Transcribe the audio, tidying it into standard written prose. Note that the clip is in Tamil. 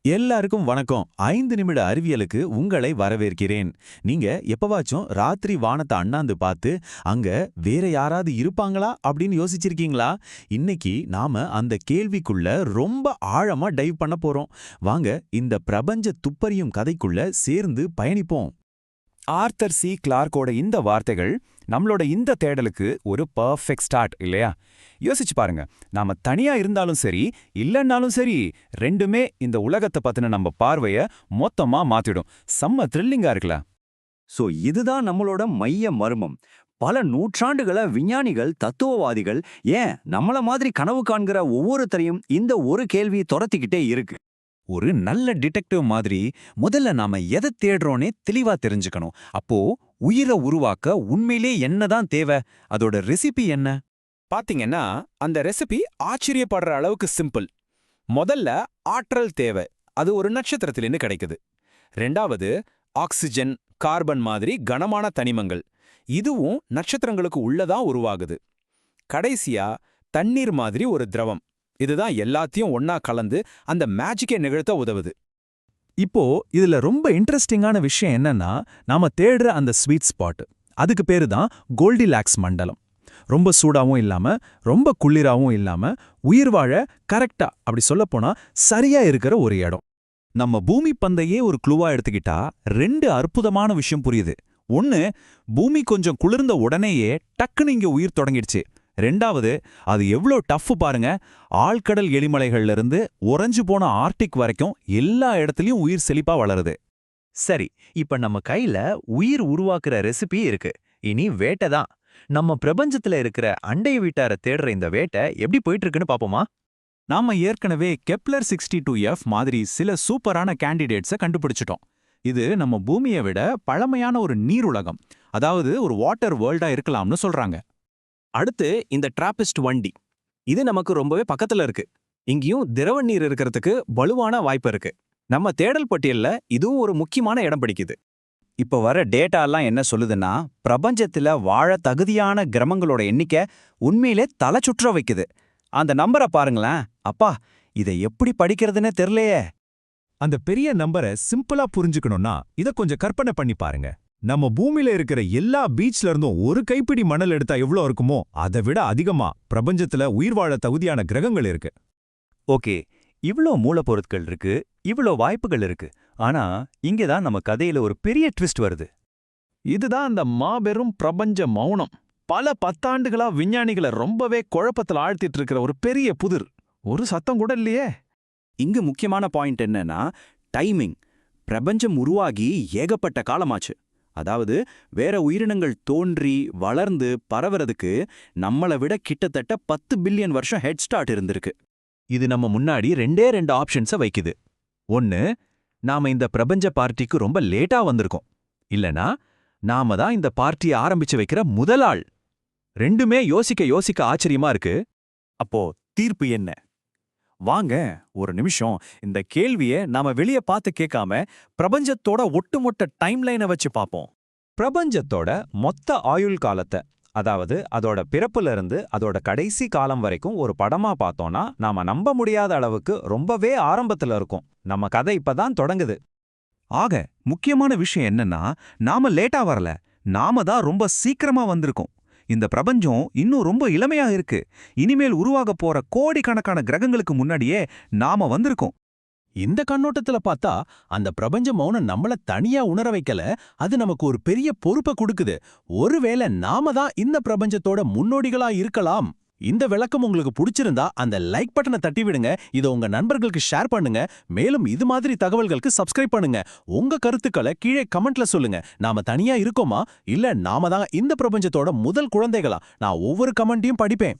எல்லாருக்கும் வணக்கம். 5 நிமிட அறிவியலுக்கு உங்களை வரவேற்கிறேன். நீங்க எப்பவாச்சும் ராத்திரி வானத்தை அண்ணாந்து பார்த்து அங்க வேற யாராவது இருப்பாங்களா அப்படின்னு யோசிச்சிருக்கீங்களா? இன்னைக்கு நாம அந்த கேள்விக்குள்ள ரொம்ப ஆழமா டைவ் பண்ண போறோம். வாங்க இந்த பிரபஞ்ச துப்பறியும் கதைக்குள்ள சேர்ந்து பயணிப்போம். ஆர்தர் சி கிளார்க்கோட இந்த வார்த்தைகள் நம்மளோட இந்த தேடலுக்கு ஒரு பர்ஃபெக்ட் ஸ்டார்ட் இல்லையா? யோசிச்சு பாருங்க, நாம தனியா இருந்தாலும் சரி இல்லைன்னாலும் சரி, ரெண்டுமே இந்த உலகத்தை பத்தின நம்ம பார்வைய மொத்தமா மாத்திடும். செம்ம த்ரில்லிங்கா இருக்குல்ல? சோ இதுதான் நம்மளோட மைய மர்மம். பல நூற்றாண்டுகள விஞ்ஞானிகள், தத்துவவாதிகள், ஏன் நம்மள மாதிரி கனவு காண்கிற ஒவ்வொருத்தரையும் இந்த ஒரு கேள்வி துரத்திக்கிட்டே இருக்கு. ஒரு நல்ல டிடெக்டிவ் மாதிரி முதல்ல நாம எதை தேடுறோன்னே தெளிவா தெரிஞ்சுக்கணும். அப்போ உயிரை உருவாக்க உண்மையிலே என்னதான் தேவை, அதோட ரெசிபி என்ன? பாத்தீங்கன்னா அந்த ரெசிபி ஆச்சரியப்படுற அளவுக்கு சிம்பிள். முதல்ல ஆற்றல் தேவை, அது ஒரு நட்சத்திரத்திலிருந்து கிடைக்குது. ரெண்டாவது ஆக்சிஜன், கார்பன் மாதிரி கனமான தனிமங்கள், இதுவும் நட்சத்திரங்களுக்கு உள்ளதான் உருவாகுது. கடைசியா தண்ணீர் மாதிரி ஒரு திரவம், இதுதான் எல்லாத்தையும் ஒன்னா கலந்து அந்த மேஜிக்கை நிகழ்த்த உதவுது. இப்போ இதுல ரொம்ப இன்ட்ரெஸ்டிங்கான விஷயம் என்னன்னா, நாம தேடுற அந்த ஸ்வீட் ஸ்பாட், அதுக்கு பேரு தான் கோல்டிலாக்ஸ் மண்டலம். ரொம்ப சூடாவும் இல்லாம ரொம்ப குளிராவும் இல்லாம உயிர் வாழ கரெக்டா, அப்படி சொல்லப்போனா சரியா இருக்கிற ஒரு இடம். நம்ம பூமி பந்தையே ஒரு க்ளூவா எடுத்துக்கிட்டா 2 அற்புதமான விஷயம் புரியுது. ஒன்னு, பூமி கொஞ்சம் குளிர்ந்த உடனேயே டக்குன்னு இங்க உயிர் தொடங்கிடுச்சு. ரெண்டாவது, அது எவ்ளோ டஃப் பாருங்க. ஆழ்கடல் எலிமலைகள்ல இருந்து உறைஞ்சு போன ஆர்டிக் வரைக்கும் எல்லா இடத்துலயும் உயிர் செழிப்பா வளருது. சரி, இப்ப நம்ம கையில உயிர் உருவாக்குற ரெசிபி இருக்கு. இனி வேட்டை தான். நம்ம பிரபஞ்சத்துல இருக்கிற அண்டை வீட்டார தேடுற இந்த வேட்டை எப்படி போயிட்டு இருக்குன்னு பாப்போமா? நாம ஏற்கனவே கெப்லர் 62f மாதிரி சில சூப்பரான கேண்டிடேட்ஸை கண்டுபிடிச்சிட்டோம். இது நம்ம பூமியை விட பழமையான ஒரு நீருலகம், அதாவது ஒரு வாட்டர் வேர்ல்டா இருக்கலாம்னு சொல்றாங்க. அடுத்து இந்த டிராபிஸ்ட் வண்டி, இது நமக்கு ரொம்பவே பக்கத்துல இருக்கு. இங்கேயும் திரவ நீர் இருக்கிறதுக்கு வலுவான வாய்ப்பு இருக்கு. நம்ம தேடல் பட்டியல்ல இதுவும் ஒரு முக்கியமான இடம் பிடிக்குது. இப்ப வர டேட்டாலாம் என்ன சொல்லுதுன்னா, பிரபஞ்சத்துல வாழ தகுதியான கிரகங்களோட எண்ணிக்கை உண்மையிலே தலை சுற்ற வைக்குது. அந்த நம்பரை பாருங்களேன். அப்பா, இதை எப்படி படிக்கிறதுன்னு தெரியலையே. அந்த பெரிய நம்பரை சிம்பிளா புரிஞ்சுக்கணும்னா இத கொஞ்சம் கற்பனை பண்ணி பாருங்க. நம்ம பூமியில இருக்கிற எல்லா பீச்ல இருந்தும் ஒரு கைப்பிடி மணல் எடுத்தா எவ்வளோ இருக்குமோ அதை விட அதிகமா பிரபஞ்சத்துல உயிர் வாழ தகுதியான கிரகங்கள் இருக்கு. ஓகே, இவ்ளோ மூலப்பொருட்கள் இருக்கு, இவ்ளோ வாய்ப்புகள் இருக்கு. ஆனா இங்கதான் நம்ம கதையில ஒரு பெரிய ட்விஸ்ட் வருது. இதுதான் அந்த மாபெரும் பிரபஞ்ச மௌனம். பல பத்தாண்டுகளா விஞ்ஞானிகளை ரொம்பவே குழப்பத்தில் ஆழ்த்திட்டு இருக்கிற ஒரு பெரிய புதிர். ஒரு சத்தம் கூட இல்லையே. இங்கு முக்கியமான பாயிண்ட் என்னன்னா டைமிங். பிரபஞ்சம் உருவாகி ஏகப்பட்ட காலமாச்சு. அதாவது வேற உயிரினங்கள் தோன்றி வளர்ந்து பரவறதுக்கு நம்மளை விட கிட்டத்தட்ட 10 பில்லியன் வருஷம் ஹெட் ஸ்டார்ட் இருந்திருக்கு. இது நம்ம முன்னாடி 2 ஆப்ஷன்ஸை வைக்குது. ஒன்னு, நாம இந்த பிரபஞ்ச பார்ட்டிக்கு ரொம்ப லேட்டா வந்திருக்கோம். இல்லனா நாம தான் இந்த பார்ட்டியை ஆரம்பிச்சு வைக்கிற முதல் ஆள். ரெண்டுமே யோசிக்க ஆச்சரியமா இருக்கு. அப்போ தீர்ப்பு என்ன? வாங்க ஒரு நிமிஷம் இந்த கேள்வியை நாம வெளியே பார்த்து கேட்காம பிரபஞ்சத்தோட ஒட்டுமொத்த டைம்லைனை வச்சு பார்ப்போம். பிரபஞ்சத்தோட மொத்த ஆயுள் காலத்தை, அதாவது அதோட பிறப்புல இருந்து அதோட கடைசி காலம் வரைக்கும் ஒரு படமா பார்த்தோம்னா நாம நம்ப முடியாத அளவுக்கு ரொம்பவே ஆரம்பத்துல இருக்கும். நம்ம கதை இப்பதான் தொடங்குது. ஆக முக்கியமான விஷயம் என்னன்னா, நாம லேட்டா வரல, நாம தான் ரொம்ப சீக்கிரமா வந்திருக்கோம். இந்த பிரபஞ்சம் இன்னும் ரொம்ப இளமையா இருக்கு. இனிமேல் உருவாக போற கோடிக்கணக்கான கிரகங்களுக்கு முன்னாடியே நாம வந்திருக்கோம். இந்த கண்ணோட்டத்துல பார்த்தா அந்த பிரபஞ்ச மௌனம் நம்மள தனியா உணர வைக்கல, அது நமக்கு ஒரு பெரிய பொறுப்பை கொடுக்குது. ஒருவேளை நாம தான் இந்த பிரபஞ்சத்தோட முன்னோடிகளா இருக்கலாம். இந்த விளக்கம் உங்களுக்கு பிடிச்சிருந்தா அந்த லைக் பட்டனை தட்டி விடுங்க. இதை உங்க நண்பர்களுக்கு ஷேர் பண்ணுங்க. மேலும் இது மாதிரி தகவல்களுக்கு சப்ஸ்கிரைப் பண்ணுங்க. உங்க கருத்துக்களை கீழே கமெண்ட்ல சொல்லுங்க. நாம தனியா இருக்கோமா, இல்ல நாம தான் இந்த பிரபஞ்சத்தோட முதல் குழந்தைகளா? நான் ஒவ்வொரு கமெண்ட்டையும் படிப்பேன்.